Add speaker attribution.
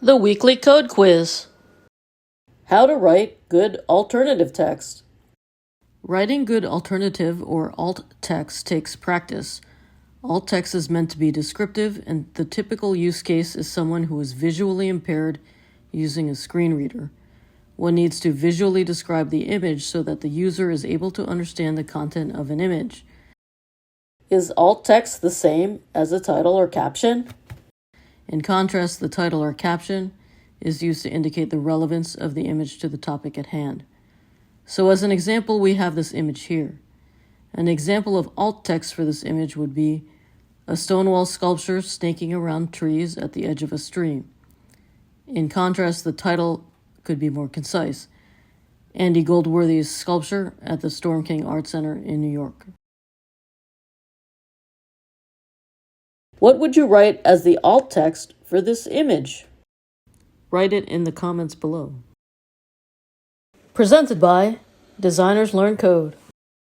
Speaker 1: The weekly code quiz. How to write good alternative text. Writing good alternative or alt text takes practice. Alt text is meant to be descriptive, and the typical use case is someone who is visually impaired using a screen reader. One needs to visually describe the image so that the user is able to understand the content of an image. Is alt text the same as a title or caption? In contrast, the title or caption is used to indicate the relevance of the image to the topic at hand. So as an example, we have this image here. An example of alt text for this image would be a stonewall sculpture snaking around trees at the edge of a stream. In contrast, the title could be more concise: Andy Goldworthy's sculpture at the Storm King Art Center in New York. What would you write as the alt text for this image? Write it in the comments below. Presented by Designers Learn Code.